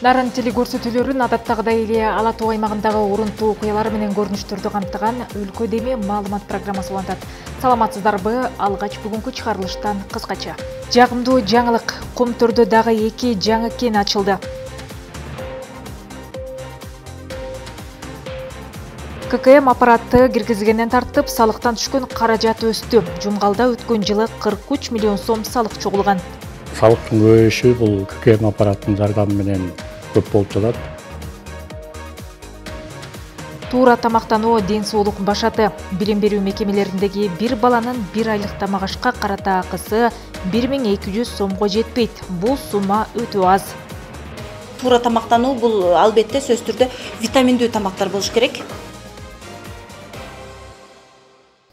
Нарын телекөрсөтүүлөрүн адаттагыдай эле Ала Тоо аймагындагы урунтуу окуялар менен көрүнүштөрдү камтыган өлкө деми маалымат программасы улантат. Саламатсыздарбы? Алгач бүгүнкү чыгарылыштан кыскача. Жагымдуу жаңылык: Комтөрдө дагы 2 жаңы кен ачылды. ККМ аппараты киргизгенден тартып, салыктан түшкөн каражат өстү. Жумгалда өткөн жылы 43 миллион сом салык чогулган. Салыктын көбөйүшү бул ККМ аппараттын жардамы менен көп болуп жатат. Туура тамактануу ден соолук башаты. Билим берүү мекемелериндеги бир баланын 1 айлык тамак ашка карата акысы 1200 сомго жетпейт. Бул сумма өтө аз. Туура тамактануу бул албетте сөзсүз түрдө витаминдүү тамактар болуш керек.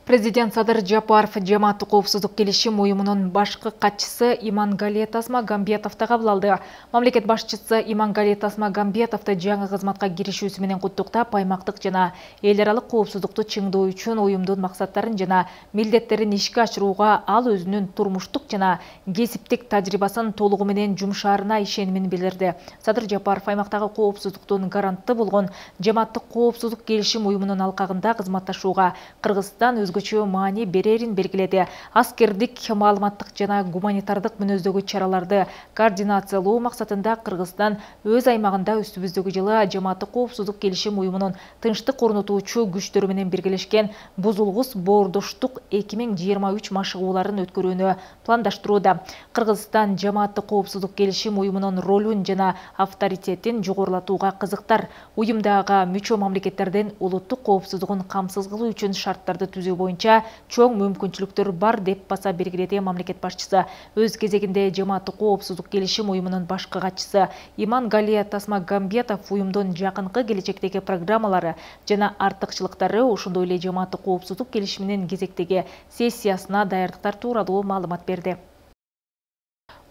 Президент Садыр Жапаров жамааттык коопсуздук келишим уюмунун башкы катчысы Имангалия Тасмагамбетовду кабыл алды. Мамлекет башчысы Имангалия Тасмагамбетовду жаңы кызматка киришүүсү менен куттуктап, аймактык жана эл аралык коопсуздукту чыңдоо үчүн уюмдун максаттарын жана милдеттерин ишке ашырууга ал өзүнүн турмуштук жана кесиптик тажрыйбасын толугу менен жумшаарына ишенимин билдирди. Садыр Жапаров аймактагы коопсуздуктун гаранты болгон жамааттык коопсуздук келишим уюмунун алкагында кызматташууга Кыргызстан өзгөчө маани берерин белгиледи. Аскердик, маалыматтык жана гуманитардык мүнөздөгү чараларды координациялоо максатында Кыргызстан өз аймагында үстүбүздөгү жылы жамааттык коопсуздук келишим уюмунун тынчтык орнотуучу күчтөрү менен биргелешкен бузулгус боордоштук 2023 машыгууларын өткөрүүнү пландаштырууда. Кыргызстан жамааттык коопсуздук келишим уюмунун ролун жана авторитетин жогорулатууга кызыктар. Уюмдагы мүчө мамлекеттердин улуттук коопсуздугун камсыз кылуу үчүн шарттарды түзүү боюнча чоң мүмкүнчүлүктөр бар деп баса белгиледи мамлекет башчысы. Өз кезегинде жамааттык коопсуздук келишим уюмунун башкы катчысы Имангалия Тасмагамбетов уюмдун жакынкы келечектеги программалары жана артыкчылыктары, ошондой эле жамааттык коопсуздук келишиминин кезектеги сессиясына даярдыктар тууралуу маалымат берди.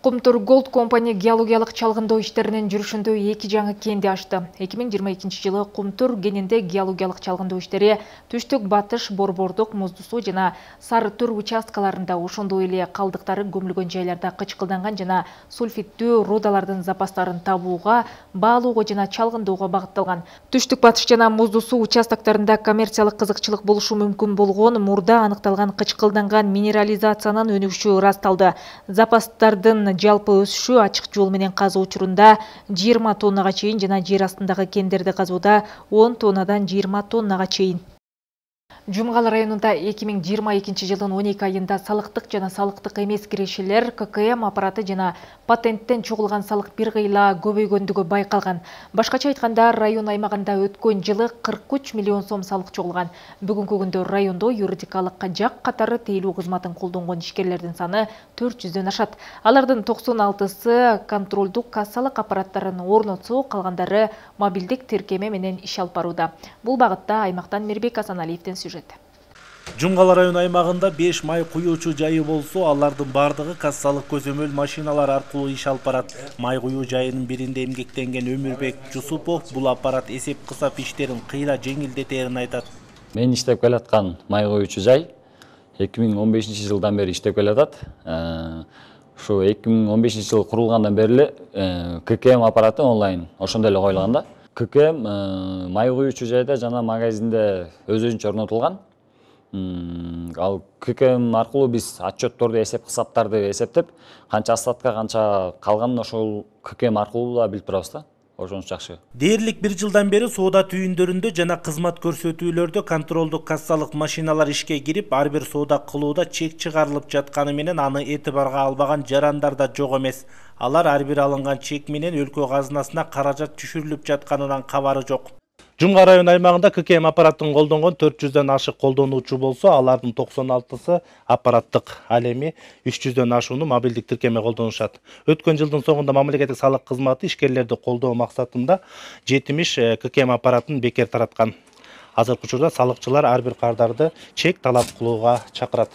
Комтөр Gold Company геологиялык чалгындоо иштеринин жүрүшүндө 2 жаңы кенди ачты. 2022 жылы Комтөр кенинде геологиялык чалгындоо иштери түштүк батыш борбордук Музду суу жана Сары Төр участкаларында, ошондой эле калдыктары көмүлгөн жайларда кычкылданган жана сульфиттүү рудалардын запастарын табууга, баалоого жана чалгындоого багытталган. Түштүк батыш жана Музду суу участкаларында коммерциялык кызыкчылык болушу мүмкүн болгон мурда аныкталган кычкылданган минерализациянын өнүгүшү ырасталды. Запастардын жалпы өсүшү ачык жол менен казуу учурунда 20 тоннага чейин жана жер астындагы кендерди казууда 10 тоннадан 20 тоннага чейин. Жумгал районунда 2022 жылдын 12 айында салыктык жана салыктык эмес кирешелер, ККМ аппараты жана патенттен чогулган салык бир кыйла көбөйгөндүгү байкалган. Башкача айтканда, район аймагында өткөн жылы 43 миллион сом салык чогулган. Бүгүнкү күндө райондо юридикалык жак катары тейлүү кызматын колдонгон ишкерлердин саны 400дөн ашат. Алардын 96сы контролдук кассалык аппараттарын орнотсо, калгандары мобилдик тиркеме менен иш алып барууда. Бул багытта аймактан Мирбек Асаналиевдин сюжети. Жумгал район аймагында 5 май куюучу жайы болсо, алардын бардыгы кассалык көзөмөл машиналар аркылуу иш алып барат. Май куюу жайынын биринде эмгектенген Өмүрбек Жусупов бул аппарат эсеп-кысап иштерин кыйла жеңилдетерин айтат. Мен иштеп келаткан май куюучу жай 2015 жылдан бери иштеп келатат. Ошо 2015 жыл курулгандан бери эле ККМ аппараты онлайн ошондой эле коюлган да. ККМ май куюучу жайда жана магазинде өзүнчө орнотулган. Ал ККМ аркылуу биз отчетторду, эсеп-кысаптарды эсептеп, канча остатка, канча калганын ошол ККМ аркылуу да билип турабыз да. Ошончо жакшы. Дээрлик 1 жылдан бери соода түйүндөрүндө жана кызмат көрсөтүүлөрдө контролдук кассалык машиналар ишке кирип, ар бир соода кылууда чек чыгарылып жатканы менен аны этибарга албаган жарандар да жок эмес. Алар ар бир алынган чек менен өлкө казынасына каражат түшүрүлүп жатканынан кабары жок. Жумгал район аймагында ККМ аппаратын колдонгон 400дөн ашык колдонуучу болсо, алардын 96сы аппараттык, ал эми 300дөн ашууну мобилдик тиркеме колдонушат. Өткөн жылдын соңунда мамлекеттик салык кызматы ишкерлерди колдоо максатында 70 ККМ аппаратын бекер тараткан. Азыркы учурда салыкчылар ар бир кардарды чек талап кылууга чакырат.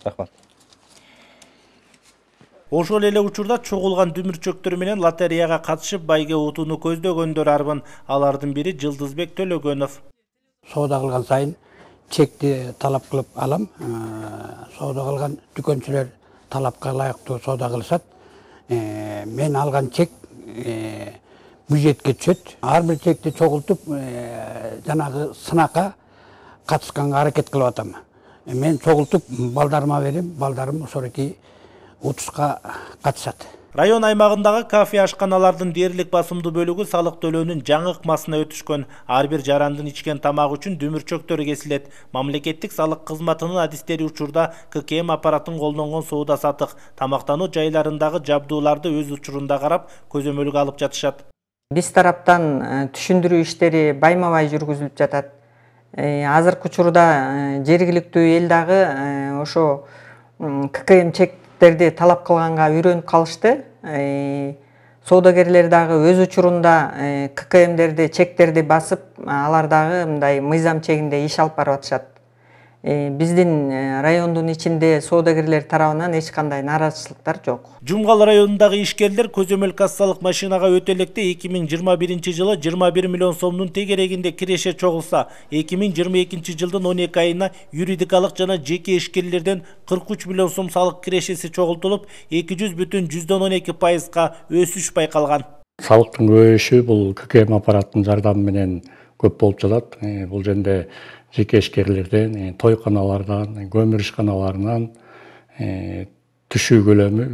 Рахмат. Ошол эле учурда чогулган дүмүрчөктөр менен лотереяга катышып байге утууну көздөгөндөр арбын. Алардын бири Жылдызбек Төлөгөнов. Соода кылган сайын чекти талап кылып алам. Соода кылган дүкөнчүлөр талапка ылайыктуу соода кылышат. Мен алган чек бюджетке түшөт. Ар бир чекти чогултуп, жанагы сынакка катышканга аракет кылып атам. Мен чогултуп балдарыма берем, балдарым ошоки утушка катышат. Район аймагындагы кафе ашканалардын дээрлик басымдуу бөлүгү салык төлөөнүн жаңы ыкмасына өтүшкөн. Ар бир жарандын ичкен тамагы үчүн дүмүрчөктөр кесилет. Мамлекеттик салык кызматынын адистери учурда ККМ аппаратын колдонгон соода сатык, тамактануу жайларындагы жабдууларды өз учурунда карап, көзөмөлгө алып жатышат. Биз тараптан түшүндүрүү иштери байма-бай жүргүзүлүп жатат. Азыркы учурда жергиликтүү эл дагы ошо ККМ чектерди талап кылганга үйрөнүп калышты. Соодагерлер дагы өз учурунда ККМдерди, чектерди басып, алар дагы мындай мыйзам чегинде иш алып барып атышат. Биздин райондун ичинде соодагерлер тарабынан эч кандай нааразычылыктар жок. Жумгал районундагы ишкерлер көзөмөл кассалык машинага өтө электе 2021 жылы 21 миллион сомдун тегерегинде киреше чогулса, 2022 жылдын 12 айына юридикалык жана жеке ишкерлерден 43 миллион сом салык кирешеси чогултулуп, 200,12%га өсүш байкалган. Салыктын көбөйүшү бул ККМ аппараттын жардамы менен көп болуп жатат. Бул жерде жеке ишкерлерден, тойканалардан, көмүр ишканаларынан түшүү көлөмү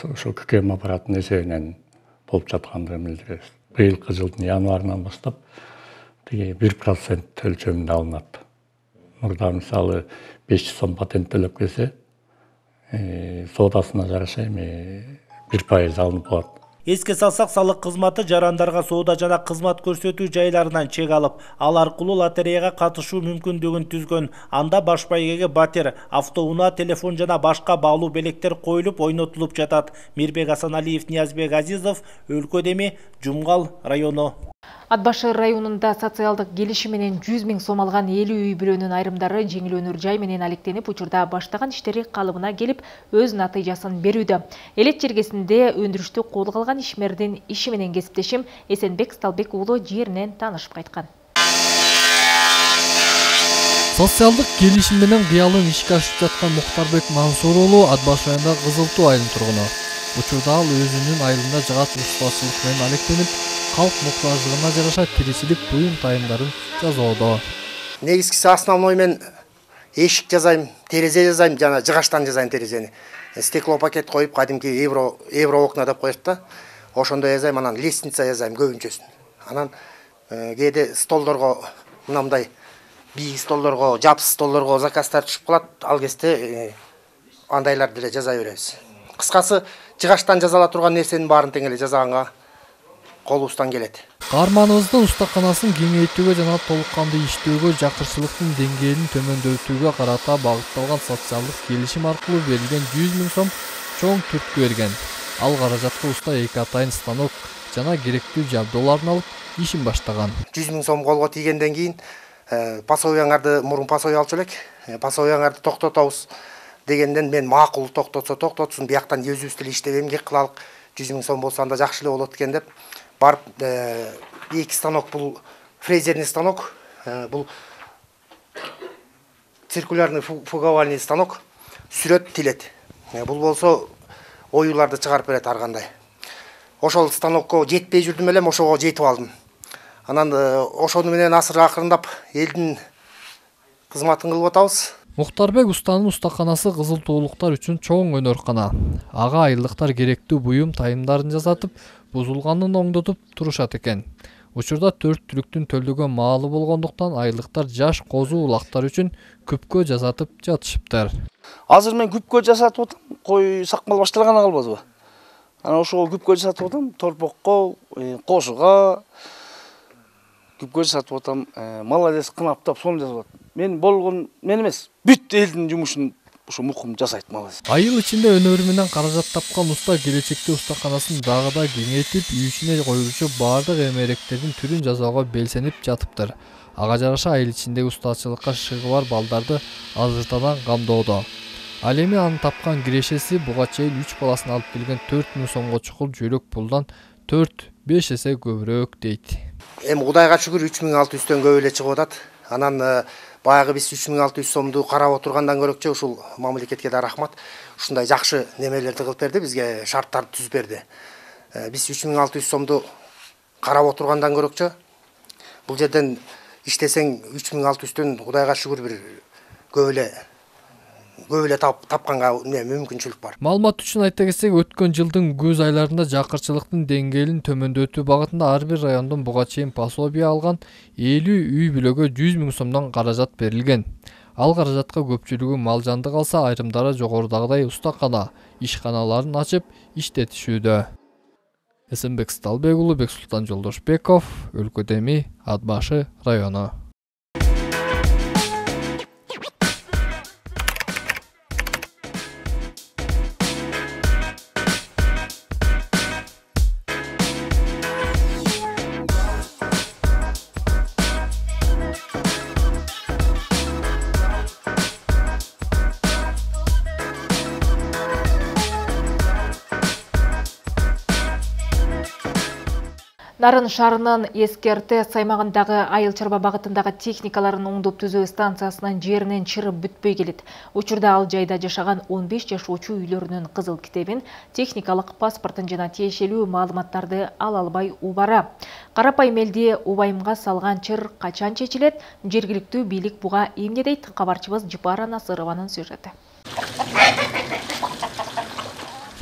ошол ККМ аппараттын эсебинен болуп жаткандыгын билдиребиз. Быйылкы жылдын январынан баштап 1% өлчөмүндө алынат. Мурда мисалы 500 сом патент төлөп келсе, соодасына жараша 1% алынып калат. Эске салсак, салык кызматы жарандарга соода жана кызмат көрсөтүү жайларынан чек алып, ал аркылуу лотереяга катышуу мүмкүндүгүн түзгөн. Анда баш байгеге батир, автоунаа, телефон жана башка баалуу белектер коюлуп, ойнотулуп жатат. Мирбек Асаналиев, Ниязбек Азизов, Өлкө Деми, Жумгал району. Ат башы районунда социалдык келишим менен 100 000 сом алган 50 үй бүлөнүн айрымдары жеңилөөнүр жай менен алектенип, учурда баштаган иштери калыбына келип, өз натыйжасын берүүдө. Элет жергесинде өндүрүштү колго алган ишмердин иши менен кесиптешим Эсенбек Сталбек уулу жеринен таанышып кайткан. Социалдык келишим менен кыялын ишке ашырып жаткан Мухтарбек Мансур уулу Ат баш районунда Кызыл Туу айылын тургуну. Учурда ал өзүнүн айылында жыгач устачылык менен алектенип, халк муктаждыгына жараша тиричилик буюм тайымдарын жасоодо. Негизгиси основной мен эшик жасайм, терезе жасайм, жана жыгачтан жасайм терезени. Стеклопакет коюп, кадимки евро окна деп коет да. Ошондой жасайм, анан лестница жасайм көбүнчөсүн. Анан кээде столдорго мындай бийик столдорго, жапсыз столдорго заказдар түшүп калат. Ал кезде андайларды деле жасай беребиз. Кыскасы, жыгачтан жасала турган нерсенин баарын тең эле жасаганга колубуздан келет. Каарманыбыздын устаканасын кеңейтүүгө жана толук кандуу иштөөгө, жакырчылыктын деңгээлин төмөндөтүүгө карата багытталган социалдык келишим аркылуу берилген 100 000 сом чоң түрткү берген. Ал каражатка уста 2 атайын станок жана керектүү жабдууларын алып, ишин баштаган. 100 000 сом колго тийгенден кийин пасовияңарды мурун пасовия алчу элек. Пасовияңарды токтотобуз дегенден мен макул токтотсо токтотсун, бияктан өзүбүз деле иштебейм, кек кылалык. 100 000 сом болсо анда жакшы эле болот экен деп барып 2 станок, бул фрезерный станок, бул циркулярный фуговальный станок сүрөт тилет. Бул болсо оюларды чыгарып берет ар кандай. Ошол станокко жетпей жүрдүм элем, ошого жетип алдым. Анан ошону менен асыр акырындап элдин кызматын кылып атабыз. Мухтарбек устанын устаканасы кызыл туулуктар үчүн чоң өнөркана. Ага айылдыктар керектүү буюм тайымдарын жасатып, бузулганын оңдотуп турушат экен. Учурда 4 түлүктүн төлдөгөн маалы болгондуктан айылдыктар жаш козу улактар үчүн күпкө жасатып жатышыптыр. Азыр мен күпкө жасатып атам, кой сакмал башталган калбазбы? Анан ошого күпкө жасатып атам, торпокко, кошуга күпкө жасатып атам, молодец кынаптап сону жасап атам. Мен болгон мен эмес, бүт элдин жумушун ушу мукум жасайт молодец. Айыл ичинде өнөрү менен каражат тапкан уста келечекте устаканасын дагы да кеңейтип, үй ичине коюлчу баардык эмеректердин түрүн жасоого белсенип жатыптыр. Ага жараша айыл ичиндеги устачылыкка шыгы бар балдарды азыртадан камдоодо. Ал эми анын тапкан кирешеси буга чейин 3 баласын алып келген 4 000 сомго чукул жөлөк пулдан 4-5 эсе көбүрөөк дейт. Эми Кудайга шүгүр 3600төн көп эле чыгып атат. Анан баягы биз 3600 сомду карап отургандан көрөкчү ушул мамлекетке да рахмат. Ушундай жакшы немелерди кылып берди, бизге шарттарды түзүп берди. Биз 3600 сомду карап отургандан көрөкчө бул жерден иштесең 3600төн Кудайга шүгүр бир көп эле тапканга мүмкүнчүлүк бар. Маалымат үчүн айта кетсек, өткөн жылдын күз айларында жакырчылыктын деңгээлин төмөндөтүү багытында ар бир райондон буга чейин пособие алган 50 үй бүлөгө 100 000 сомдон каражат берилген. Ал каражатка көпчүлүгү мал жанды калса, айрымдары жогорудагыдай устакана, ишканаларын ачып иштетишүүдө. Эсенбек Сталбек уулу, Бексултан Жолдошбеков, Өлкө Деми, Ат Башы району. Нарын шаарынын Эскерте саймагындагы айыл чарба багытындагы техникаларын оңдоп түзөө станциясынын жеринен чырып бүтпөй келет. Учурда ал жайда жашаган 15 жашоочу үйлөрүнүн кызыл китебин, техникалык паспортун жана тиешелүү маалыматтарды ала албай убара. Карапайым элди убайымга салган чыр качан чечилет? Жергиликтүү бийлик буга эмне дейт? Кабарчыбыз Жипара Насырованын сюжети.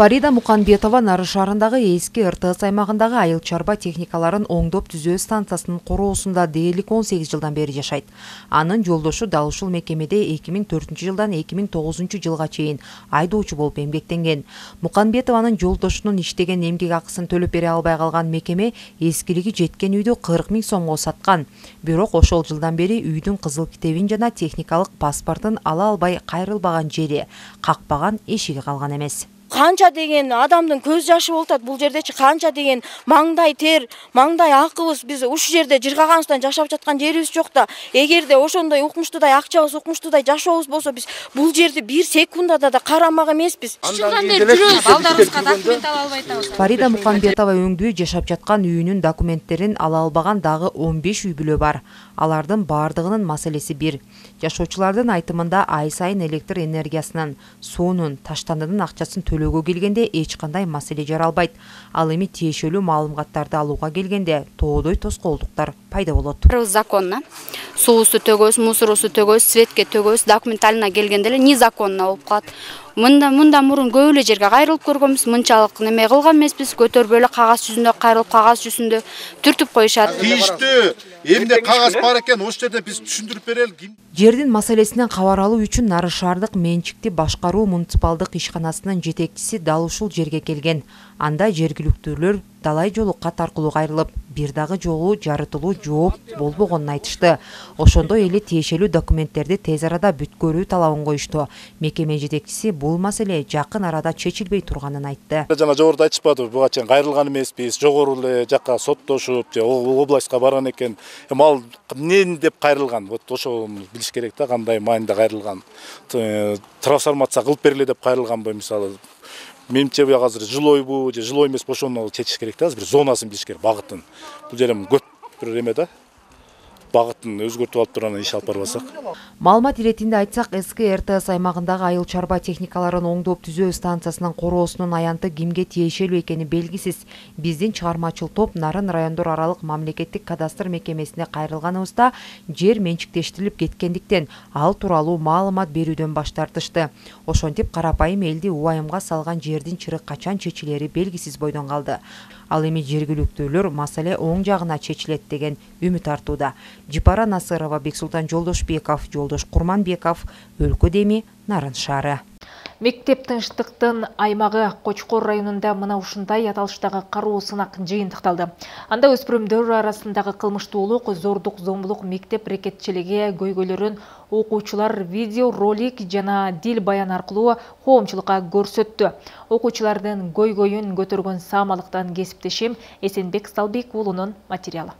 Фарида Муканбетова Нарын шаарындагы эски РТС аймагындагы айыл чарба техникаларын оңдоп түзөө станциясынын короосунда дээрлик 18 жылдан бери жашайт. Анын жолдошу дал ушул мекемеде 2004 жылдан 2009 жылга чейин айдоочу болуп эмгектенген. Муканбетованын жолдошунун иштеген эмгек акысын төлөп бере албай калган мекеме эскилиги жеткен үйдү 40 000 сомго саткан. Бирок ошол жылдан бери үйдүн кызыл китебин жана техникалык паспортун ала албай кайрылбаган жери, какпаган эшиги калган эмес. Канча деген адамдын көз жашы болуп атат. Бул жердечи канча деген маңдай тер, маңдай акыбыз биз ушул жерде жыргаганыбыздан жашап жаткан жерибиз жок да. Эгерде ошондой укмуштуудай акчабыз, укмуштуудай жашообуз болсо, биз бул жерди бир секундада да карамак эмеспиз. Жылдан бери жүрөбүз, балдарыбызга документ ала албай атабыз. Фарида Муканбетова өңдүү жашап жаткан үйүнүн документтерин ала албаган дагы 15 үй бүлө бар. Алардын бардыгынын маселеси бир. Жашоочулардын айтымында ай сайын электр энергиясынын, суунун, таштандынын акчасын төлөөгө келгенде эч кандай маселе жаралбайт. Ал эми тиешелүү маалыматтарды алууга келгенде тоодой тоскоолдуктар пайда болот. Законно. Суусу төгөбүз, мусорусу төгөбүз, светке төгөбүз, документалына келгенде эле незаконно болуп калат. Мында мурун көп эле жерге кайрылып көргөнбүз, мынчалык неме кылган эмеспиз, көтөрүп эле кагаз жүзүндө кайрылып, кагаз жүзүндө түртүп коюшат. Тийиштүү эмне кагаз бар экен, ошол жерде биз түшүндүрүп берели. Жердин маселесинен кабар алуу үчүн Нарын шаардык менчикти башкаруу муниципалдык ишканасынын жетекчиси дал ушул жерге келген. Анда жергиликтүүлөр далай жолу кат аркылуу кайрылып, бир дагы жолу жарытылуу жооп болбогонун айтышты. Ошондой эле тиешелүү документтерди тез арада бүткөрүү талабын коюшту. Мекеме жетекчиси бул маселе жакын арада чечилбей турганын айтты. Жана жогоруда айтышпадыбы, буга чейин кайрылган эмеспиз, жогору эле жакка соттошуп, областка барган экен. Ал эмне деп кайрылган? Вот ошону билиш керек да, кандай мааниде кайрылган. Трансформация кылып бергиле деп кайрылганбы, мисалы. Менимче бу азыр жилойбу же жилой эмес, ошону чечиш керек да, бир зонасын билиш керек, багытын. Бул жер эми көп бир эме да. Багытын өзгөртүп алып турган иш алып барбасак. Маалымат иретинде айтсак, эски РТС аймагындагы айыл чарба техникаларын оңдоп түзөө станциясынын короосунун аянты кимге тиешелүү экени белгисиз. Биздин чыгармачыл топ Нарын райондор аралык мамлекеттик кадастр мекемесине кайрылганыбызда жер менчиктештирилип кеткендиктен ал тууралуу маалымат берүүдөн баш тартышты. Ошентип карапайым элди убайымга салган жердин чыры качан чечилери белгисиз бойдон калды. Ал эми жергиликтүүлөр маселе оң жагына чечилет деген үмүт артууда. Жипара Насырова, Бексултан Жолдошбеков, Жолдош Курманбеков, Өлкө Деми, Нарын шаары. Мектеп тынчтыктын аймагы Кочкор районунда мына ушундай аталыштагы кароо сынак жыйынтыкталды. Анда өспүрүмдөр арасындагы кылмыштуулук, зордук, зомбулук, мектеп рекетчилиги көйгөйлөрүн окуучулар видео, ролик жана дил баян аркылуу коомчулукка көрсөттү. Окуучулардын көйгөйүн көтөргөн Самалыктан кесиптешим Эсенбек Сталбек уулунун материалы.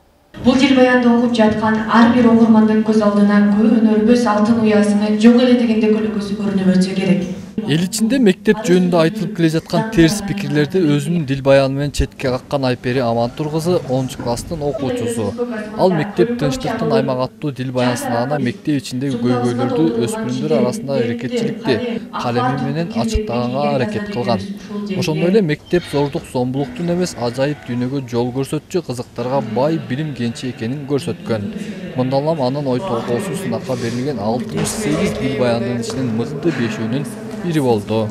Бул дил баянды окуп жаткан ар бир окурмандын көз алдына көнөрбөс алтын уясыны жок эле дегенде көлөкөсү көрүнүп өтсө керек. Эл ичинде мектеп жөнүндө айтылып келе жаткан терс пикирлерди өзүнүн дил баяны менен четке каккан Айпери Амантур кызы 10 класстын окуучусу. Ал мектеп тынчтыктын аймак аттуу дил баян сынагына мектеп ичиндеги көйгөйлөрдү өспүрүмдөр арасындагы аракетчиликти калеми менен ачыктаганга аракет кылган. Ошондой эле мектеп зордук зомбулуктун эмес, ажайып дүйнөгө жол көрсөтчү кызыктарга бай билим кенчи экенин көрсөткөн. Мындан улам анын ой толгоосу сынакка берилген 68 дил баяндын ичинен мыкты 5-өөнүн бири болду.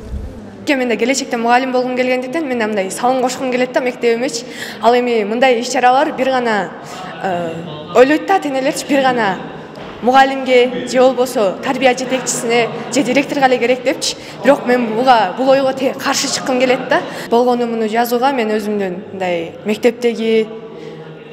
Менде келечекте мугалим болгум келгендиктен мен мындай салым кошкум келет да мектебимечи. Ал эми мындай иш-чаралар бир гана ойлойт да тенелерчи бир гана мугалимге же болбосо тарбия жетекчисине же директорго эле керек депчи. Бирок мен бул ойго каршы чыккым келет да. Болгону муну жазууга мен өзүмдүн мындай мектептеги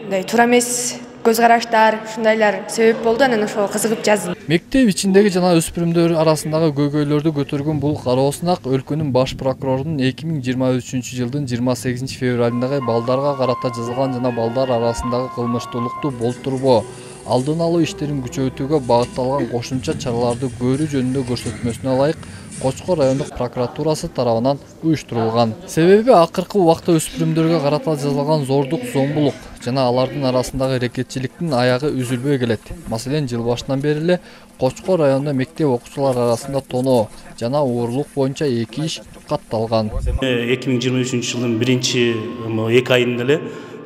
мындай туура эмес көз караштар, ушундайлар себеп болду, анан ошого кызыгып жаздым. Мектеп ичиндеги жана өспүрүмдөр арасындагы көйгөйлөрдү көтөргөн бул кароо сынак өлкөнүн баш прокурорунун 2023-жылдын 28 февралындагы балдарга карата жазылган жана балдар арасындагы кылмыштуулукту болтурбоо, алдын алуу иштерин күчөтүүгө багытталган кошумча чараларды көрүү жөнүндө көрсөтмөсүнө ылайык Кочкор райондук прокуратурасы тарабынан уюштурулган. Себеби акыркы убакта өспүрүмдөргө карата жазылган зордук, зомбулук жана алардын арасындагы аракетчиликтин аягы үзүлбөй келет. Маселен, жыл башынан бери эле Кочкор районунда мектеп окуучулар арасында тоноо жана уурулук боюнча 2 иш катталган. 2023-жылдын 1-2 айында эле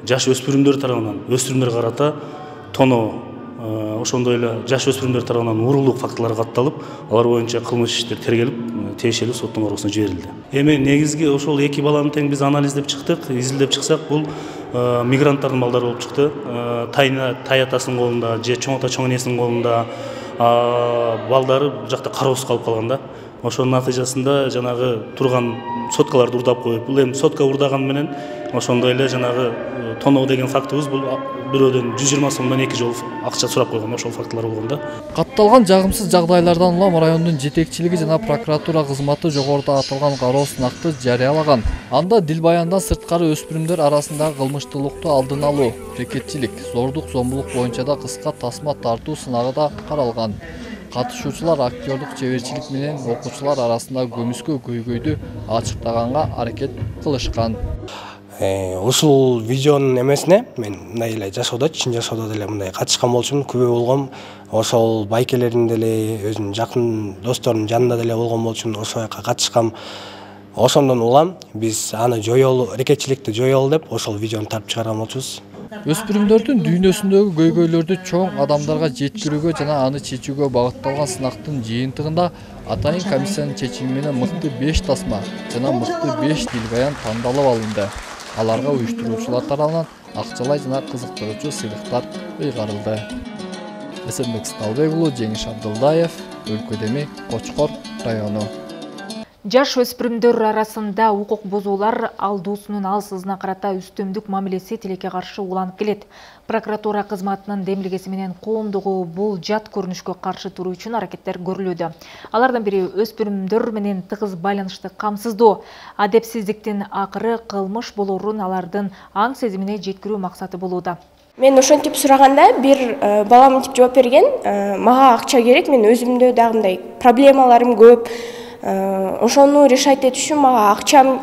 жаш өспүрүмдөр тарабынан өспүрүмдөргө карата тоноо, ошондой эле жаш өспүрүмдөр тарабынан уурулук фактылары катталып, алар боюнча кылмыш иштер тергелип, тиешелүү соттун кароосуна жиберилди. Эми негизги ошол 2 баланы тең биз анализдеп чыктык, изилдеп чыксак, бул мигранттардын балдары болуп чыкты. Тай атасынын колунда же чоң ата чоң энесинин колунда балдары жакта кароосуз калып калган да. Ошонун натыйжасында жанагы турган соткаларды урдап коюп, бул эми сотка урдаган менен ошондой эле жанагы тоноо деген фактыбыз бул бирөөдөн 120 сомдон 2 жолу акча сурап койгон, ошол фактылар болгон да. Катталган жагымсыз жагдайлардан улам райондун жетекчилиги жана прокуратура кызматы жогоруда аталган кароо сынакты жарыялаган. Анда дил баяндан сырткары өспүрүмдөр арасындагы кылмыштуулукту алдын алуу, аракетчилик, зордук, зомбулук боюнча да кыска тасма тартуу сынагы да каралган. Катышуучулар актёрдук чеберчилик менен окуучулар арасындагы көмүскө көйгөйдү ачыктаганга аракет кылышкан. Ушул видеонун эмесине мен мындай эле жашоодо, чын жашоодо деле мындай катышкан болчумун, күбө болгом. Ошол байкелердин деле, өзүнүн жакын досторунун жанында деле болгон болчумун, ошол жака катышкам. Ошондон улам биз аны жоёлу, аракетчиликти жоёлу деп ошол видеону тартып чыгарган болчубуз. Өспүрүмдөрдүн дүйнөсүндөгү көйгөйлөрдү чоң адамдарга жеткирүүгө жана аны чечүүгө багытталган сынактын жыйынтыгында атайын комиссиянын чечими менен мыкты 5 тасма жана мыкты 5 дил баян тандалып алынды. Аларга уюштуруучулар тарабынан акчалай жана кызыктыруучу сыйлыктар ыйгарылды. Эсенбек Сталбек уулу, Жеңиш Абдылдаев, Өлкөдеми, Кочкор району. Жаш өспүрүмдөр арасында укук бузуулар алдуусунун алсызына карата үстөмдүк мамилеси тилекке каршы уланып келет. Прокуратура кызматынын демилгеси менен коомдугу бул жат көрүнүшкө каршы туруу үчүн аракеттер көрүлүүдө. Алардан бири өспүрүмдөр менен тыгыз байланышты камсыздоо, адепсиздиктин акыры кылмыш болоорун алардын аң сезимине жеткирүү максаты болууда. Мен ошентип сураганда бир балам мынтип жооп берген, мага акча керек, мен өзүмдө дагы мындай проблемаларым көп. Ошону решать этиш үчүн мага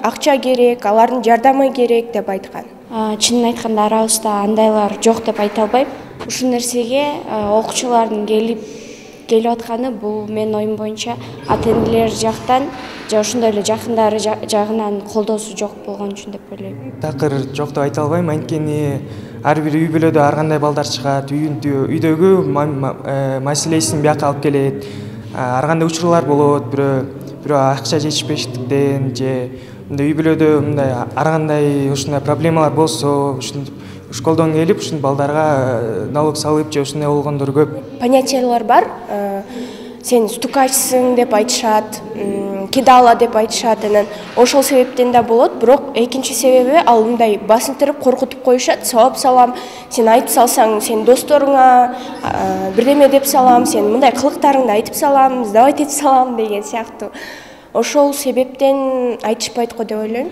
акча керек, алардын жардамы керек деп айткан. Чынын айтканда арабызда андайлар жок деп айта албайм. Ушул нерсеге окуучулардын келип атканы бул менин оюм боюнча ата-энелер жактан же ошондой эле жакындары жагынан колдоосу жок болгон үчүн деп ойлойм. Такыр жок деп айта албайм, анткени ар бир үй бүлөдө ар кандай балдар чыгат, үйдөгү маселесин бияка алып келет. Ар кандай учурлар болот, бирөө акча жетишпештиктен же үй бүлөдө мындай ар кандай ушундай проблемалар болсо, школдон келип ушул балдарга налог салып же ушундай болгондор көп. Понятиялар бар. Сен стукачсың деп айтышат, кидала деп айтышат, анан ошол себептен да болот. Бирок экинчи себеби ал мындай басынтырып коркутуп коюшат. Сабап салам, сен айтып салсаң, сен досторуңа бирдеме деп салам, сен мындай кылыктарыңды айтып салам, сдавать этип салам деген сыяктуу. Ошол себептен айтышпайт го деп ойлойм.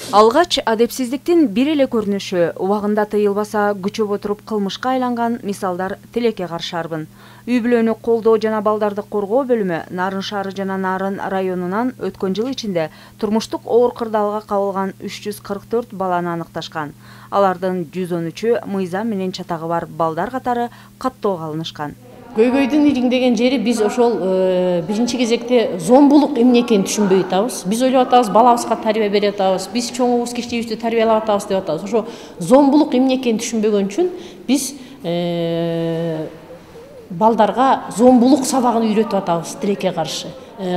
Алгач адепсиздиктин бир эле көрүнүшү, убагында тыйылбаса күчөп отуруп кылмышка айланган мисалдар тилекке каршарбын. Үй бүлөнү колдоо жана балдарды коргоо бөлүмү Нарын шаары жана Нарын районунан өткөн жыл ичинде турмуштук оор кырдаалга кабылган 344 баланы аныкташкан. Алардын 113-ü мыйзам менен чатагы бар балдар катары каттоого алынышкан. Көйгөйдүн ириңдеген жери биз ошол биринчи кезекте зомбулук эмне экенин түшүнбөй атабыз. Биз ойлоп атабыз, балабызга тарбия берип атабыз, биз чоңубуз кичиибизди тарбиялап атабыз деп атабыз. Ошо зомбулук эмне экенин түшүнбөгөн үчүн биз балдарга зомбулук сабагын үйрөтүп атабыз тилекке каршы.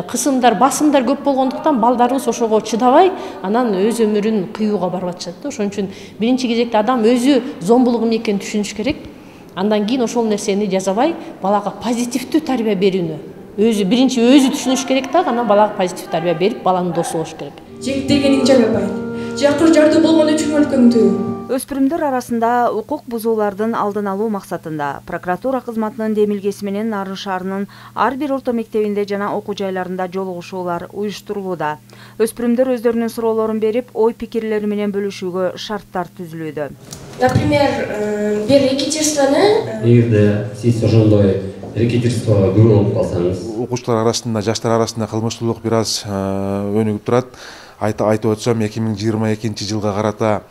Кысымдар, басымдар көп болгондуктан балдарыбыз ошого чыдабай, анан өз өмүрүн кыюуга барып атышат. Ошон үчүн биринчи кезекте адам өзү зомбулук эмне экенин түшүнүш керек. Андан кийин ошол нерсени жазабай, балага позитивдүү тарбия берүүнү биринчи өзү түшүнүш керек да, анан балага позитивдүү тарбия берип, баланын досу болуш керек. Жеңдегениң жагабай. Жакыр жардуу болгон үчүн өлкөңдү. Өспүрүмдөр арасында укук бузуулардын алдын алуу максатында прокуратура кызматынын демилгеси менен Нарын шаарынын ар бир орто мектебинде жана окуу жайларында жолугушуулар уюштурулууда. Өспүрүмдөр өздөрүнүн суроолорун берип, ой пикирлери менен бөлүшүүгө шарттар түзүлүүдө. Например, бир рекетирствону эгерде сиз ошондой рекетирствого күбө болуп калсаңыз, окуучулар арасында, жаштар арасында кылмыштуулук бир аз өнүгүп турат. Айтып өтсөм, 2022 жылга карата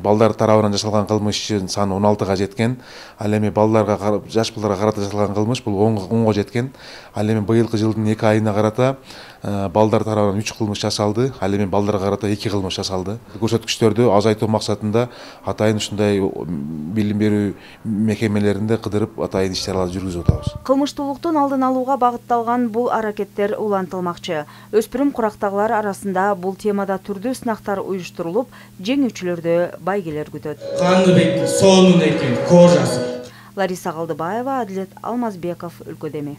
балдар тарабынан жасалган кылмыштын саны 16га жеткен. Ал эми балдарга, жаш балдарга карата жасалган кылмыш бул 10га жеткен. Ал эми быйылкы жылдын 2 айына карата балдар тарабынан 3 кылмыш жасалды. Ал эми балдарга карата 2 кылмыш жасалды. Көрсөткүчтөрдү азайтуу максатында атайын ушундай билим берүү мекемелеринде кыдырып, атайын иш-чаралар жүргүзүп атабыз. Кылмыштуулуктун алдын алууга багытталган бул аракеттер улантылмакчы. Өспүрүм курактагылар арасында бул темада түрдүү сынактар уюштурулуп, жеңүүчүлөрдү байгелер күтөт. Каныбек сонун экен, кожасы. Лариса Калдыбаева, Адилет Алмазбеков, Өлкөдеми.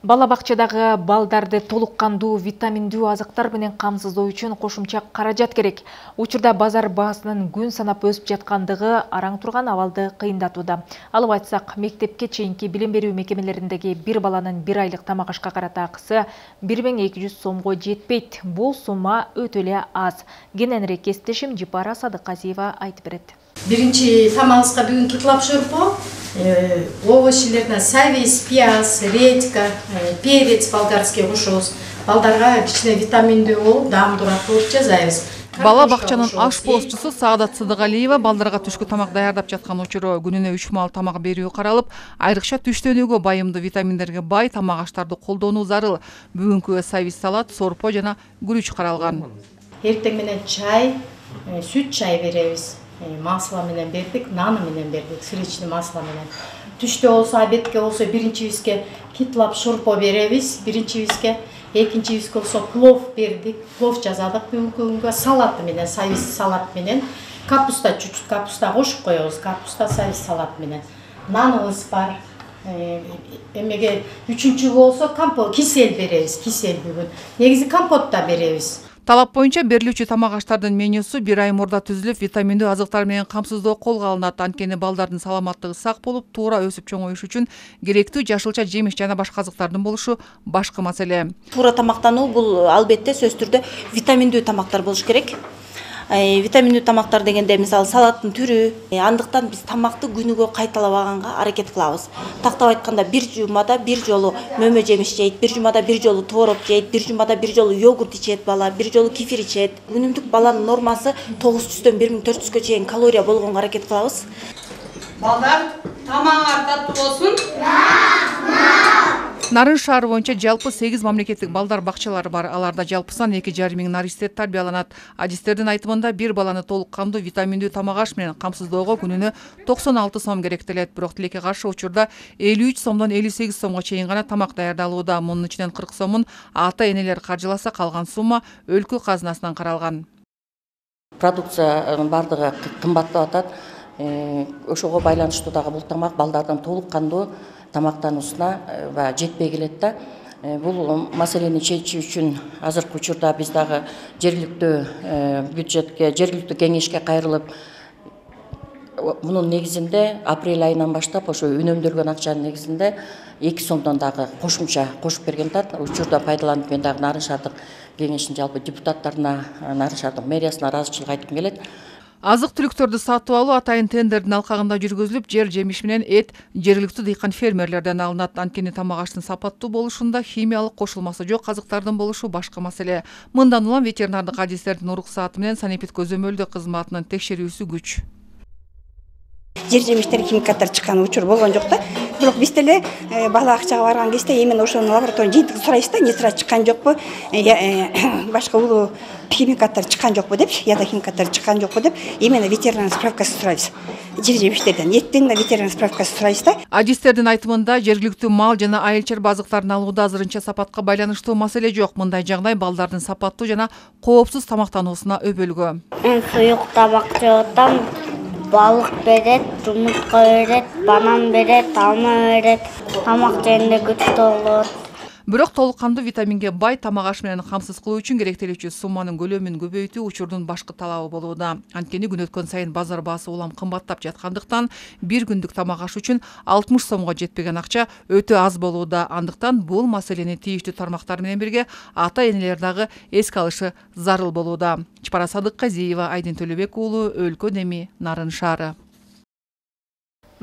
Бала бакчадагы балдарды толук кандуу витаминдүү азыктар менен камсыздоо үчүн кошумча каражат керек. Учурда базар баасынын күн санап өсүп жаткандыгы араң турган абалды кыйындатууда. Алып айтсак, мектепке чейинки билим берүү мекемелериндеги бир баланын 1 айлык тамак ашка карата акысы 1200 сомго жетпейт. Бул сумма өтө эле аз. Кененирээк кесиптешим Жипара Садыказиева айтып берет. Биринчи тамагыбызга бүгүн кытлап шурпу, овощилерден савис, пияз, редька, перец болгарский кошобуз. Балдарга кичине витаминдүү болуп, даамдуураак кылып жасайбыз. Бала бакчанын аш постчусу Саадат Сыдыгалиева балдарга түшкү тамак даярдап жаткан учуру күнүнө 3 маал тамак берүү каралып, айрыкча түштөнүүгө байымдуу витаминдерге бай тамак аштарды колдонуу зарыл. Бүгүнкү савис салат, сорпо жана күрүч каралган. Эртең менен чай, сүт чай беребиз. Масло менен бердик, наны менен бердик, сливочный масло менен. Түштө болсо, обедке болсо биринчибизге китлап шурпо беребиз, биринчибизге, экинчибизге болсо плов бердик, плов жазадык бүгүнкү күнгө, салат менен, савис салат менен, капуста чуть-чуть капуста кошуп коебуз, капуста савис салат менен. Наныбыз бар. Эмеге үчүнчү болсо компот, кисель беребиз, кисель бүгүн. Негизи компот да беребиз. Талап боюнча берилүүчү тамак аштардын менюсу 1 ай мурда түзүлүп, витаминдүү азыктар менен камсыздоо колго алынат. Анткени балдардын саламаттыгы сак болуп, туура өсүп чоңоюш үчүн керектүү жашылча жемиш жана башка азыктардын болушу башкы маселе. Туура тамактануу бул албетте сөзсүз түрдө витаминдүү тамактар болуш керек. Витаминдүү тамактар дегенде мисалы салаттын түрү, андыктан биз тамакты күнүгө кайталабаганга аракет кылабыз. Тактап айтканда бир жумада бир жолу мөмө жемиш жейт, бир жумада бир жолу творог жейт, бир жумада бир жолу йогурт ичет бала, бир жолу кефир ичет. Күнүмдүк баланын нормасы 900-дөн 1400-гө чейин калория болгонго аракет кылабыз. Балдар, тамагыңар таттуу болсун. Нарын шаары боюнча жалпы 8 мамлекеттик балдар бакчалары бар. Аларда жалпысынан 2,5 миң наристер тарбияланат. Адистердин айтымында бир баланы толук кандуу витаминдүү тамак аш менен камсыздоого күнүнө 96 сом керектелет. Бирок тилекке каршы учурда 53 сомдон 58 сомго чейин гана тамак даярдалууда. Мунун ичинен 40 сомун ата-энелер каржыласа, калган сумма өлкө казынасынан каралган. Продукциянын бардыгы кымбаттап атат. Ошого байланыштуу дагы бул тамак балдардын толук кандуу тамактануусуна жетпей келет да. Бул маселени чечүү үчүн азыркы учурда биз дагы жергиликтүү бюджетке, жергиликтүү кеңешке кайрылып, мунун негизинде апрель айынан баштап ошо үнөмдөлгөн акчанын негизинде 2 сомдон дагы кошумча кошуп берген атат. Учурда пайдаланып мен дагы Нарын шаардык кеңешинин жалпы депутаттарына, Нарын шаардык мэриясына ыраазычылык айткым келет. Азык-түлүктөрдү сатып алуу атайын тендердин алкагында жүргүзүлүп, жер жемиш менен эт жергиликтүү дыйкан фермерлерден алынат. Анткени тамак аштын сапаттуу болушунда химиялык кошулмасы жок азыктардын болушу башка маселе. Мындан улам ветеринардык адистердин уруксааты менен санэпид көзөмөлдөө кызматынын текшерүүсү күч. Жер жемиштер химикаттар чыккан учур болгон жок да. Бирок биз деле бала акчага барган кезде именно ошонун лаборатория жыйынтыгын сурайбыз да, не сыра чыккан жокпу, башка улуу химикаттар чыккан жокпу деп, яда химикаттар чыккан жокпу деп, именно ветеринарный справкасын сурайбыз. Жер жемиштерден, еттен да ветеринарный справкасын сурайбыз да. Адистердин айтымында жергиликтүү мал жана айыл чарба азыктарын алууда азырынча сапатка байланыштуу маселе жок. Мындай жагдай балдардын сапаттуу жана коопсуз тамактануусуна өбөлгө. Мен суюк тамак жеп атам. Balık berет, жұмыртқа берет, банан берет, алма берет, тамақ жайында күчтүү болот. Бирок толук кандуу витаминге бай тамак аш менен камсыз кылуу үчүн керектелүүчү сумманын көлөмүн көбөйтүү учурдун башкы талабы болууда. Анткени күн өткөн сайын базар баасы улам кымбаттап жаткандыктан, бир күндүк тамак аш үчүн 60 сомго жетпеген акча өтө аз болууда. Андыктан бул маселени тийиштүү тармактар менен бирге ата-энелер дагы эске алышы зарыл болууда. Чапара Садыкказиева, Айдын Төлөбек уулу, Өлкө Деми, Нарын шаары.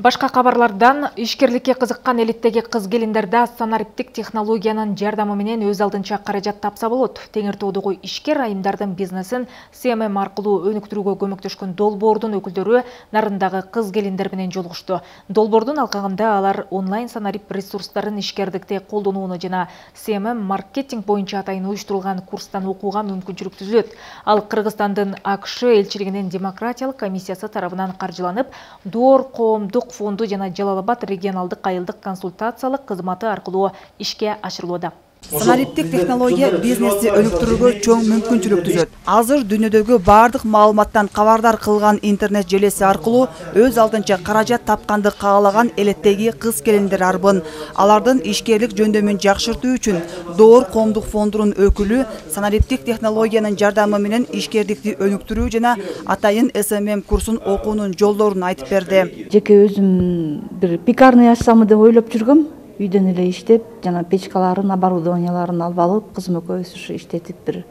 Башка кабарлардан ишкерликке кызыккан элиттеги кыз-келиндерде санариптик технологиянын жардамы менен өз алдынча каражат тапса болот. Теңир тоодогу ишкер айымдардын бизнесин СММ аркылуу өнүктүрүүгө көмөктөшкөн долбоордун өкүлдөрү Нарындагы кыз-келиндер менен жолугушту. Долбоордун алкагында алар онлайн санарип ресурстарын ишкердикте колдонууну жана СММ маркетинг боюнча атайын уюштурулган курстан окууга мүмкүнчүлүк түзүлөт. Ал Кыргызстандын АКШ элчилигинин демократиялык комиссиясы тарабынан каржыланып, Доор коомдук фонду жана Жалал-Абад регионалдык айылдык консультациялык кызматы аркылуу ишке ашырылууда. Санариптик технология бизнести өнүктүрүүгө чоң мүмкүнчүлүк түзөт. Азыр дүйнөдөгү бардык маалыматтан кабардар кылган интернет желеси аркылуу өз алдынча каражат тапканды каалаган элеттеги кыз-келиндер арбын. Алардын ишкерлик жөндөмүн жакшыртуу үчүн Доор коомдук фондунун өкүлү санариптик технологиянын жардамы менен ишкерликти өнүктүрүү жана атайын СММ курсун окуунун жолдорун айтып берди. Жеке өзүм бир пекарный ачсам деп ойлоп жүргөм. Үйдөн эле иштеп, жана печкаларын, оборудованияларын алып алып, кызым экөөбүз ушу иштетип бир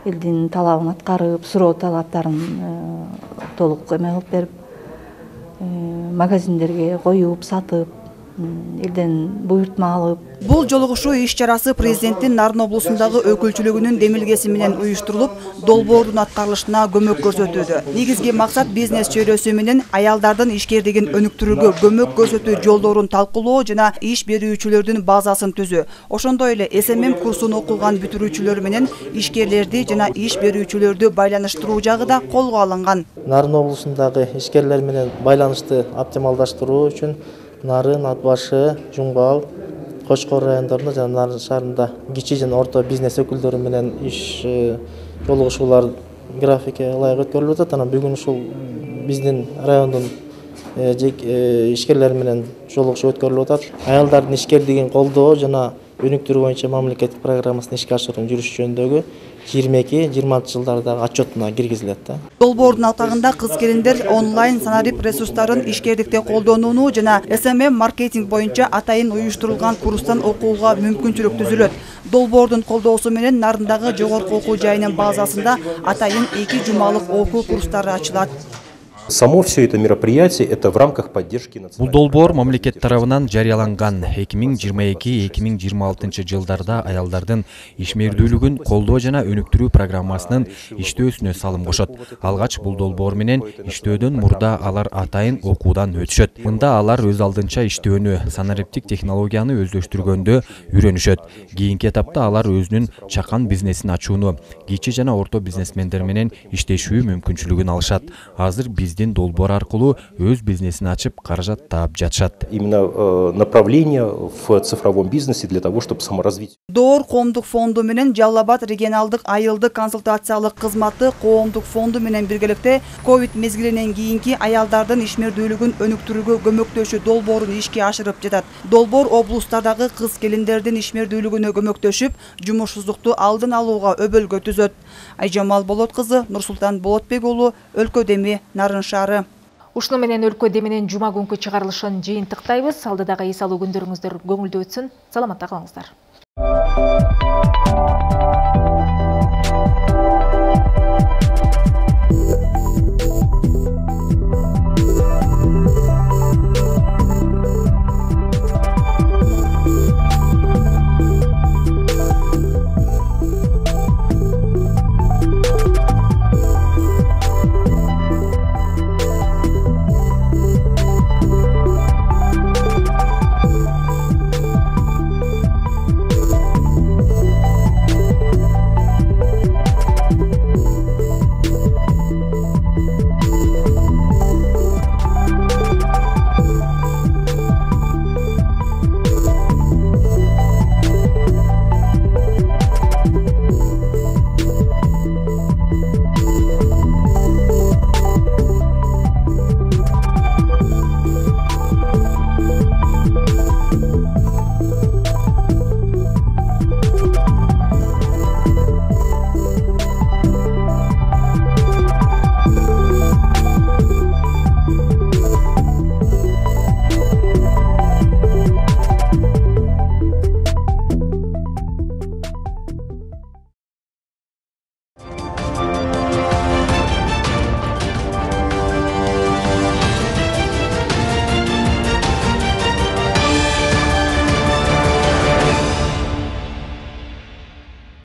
элдин талабын аткарып, суроо талаптарын толук эме кылып берип, магазиндерге коюп, сатып, элден буйртма алып. Бул жолугушуу иш-чарасы президенттин Нарын облусундагы өкүлчүлүгүнүн демилгеси менен уюштурулуп, долбоордун аткарылышына көмөк көрсөтүүдө. Негизги максат бизнес чөйрөсү менен аялдардын ишкерлигин өнүктүрүүгө көмөк көрсөтүү жолдорун талкуулоо жана иш берүүчүлөрдүн базасын түзүү. Ошондой эле СММ курсун окуган бүтүрүүчүлөр менен ишкерлерди жана иш берүүчүлөрдү байланыштыруу жагы да колго алынган. Нарын облусундагы ишкерлер менен байланышты оптималдаштыруу үчүн Нарын, Атбашы, Жумгал, Кочкор райондорунда жана Нарын шаарында кичи жана орто бизнес өкүлдөрү менен иш жолугушуулар графикке ылайык өткөрүлүп атат. Анан бүгүн ушул биздин райондун ишкерлери менен жолугушуу өткөрүлүп атат. Аялдардын ишкерлигин колдоо жана өнүктүрүү боюнча мамлекеттик программасын ишке ашыруу жүрүш жөнүндөгү 22-20 жылдардагы отчетуна киргизилет. Долбоордун алкагында кыз-келиндер онлайн санарип ресурстарын ишкерликте колдонууну жана СММ маркетинг боюнча атайын уюштурулган курстан окууга мүмкүнчүлүк түзүлөт. Долбоордун колдоосу менен Нарындагы жогорку окуу жайынын базасында атайын 2 жумалык окуу курстары ачылат. Само все это мероприятие это в рамках поддержки национального. Бул долбоор мамлекет тарабынан жарыяланган 2022-2026 жылдарда аялдардын ишмердүүлүгүн колдоо жана өнүктүрүү программасынын иштөөсүнө салым кошот. Алгач бул долбоор менен иштөөдөн мурда алар атайын окуудан өтүшөт. Мында алар өз алдынча иштөөнү, санариптик технологияны өздөштүргөндө үйрөнүшөт. Кийинки этапта алар өзүнүн чакан бизнесин ачууну, кичи жана орто бизнесмендер менен иштешүү мүмкүнчүлүгүн алышат. Азыр биздин долбоор аркылуу өз бизнесин ачып, каражат таап жатышат. Именно направление в цифровом бизнесе для того, чтобы саморазвитие. Доор коомдук фонду менен Жалал-Абад регионалдык айылдык консультациялык кызматы коомдук фонду менен биргеликте ковид мезгилинен кийинки аялдардын ишмердүүлүгүн өнүктүрүүгө көмөктөшүү долбоорун ишке ашырып жатат. Долбоор облустардагы кыз-келиндердин ишмердүүлүгүнө көмөктөшүп, жумушсуздукту алдын алууга өбөлгө түзөт. Айжамал Болот кызы, Нурсултан Болотбек уулу, Өлкө Деми, Нарын шаары. Ушуну менен өлкө деменен жума күнкү чыгарылышын жыйынтыктайбыз. Алдыдагы эс алуу күндөрүңүздөр көңүлдүү өтсүн. Саламатта калыңыздар.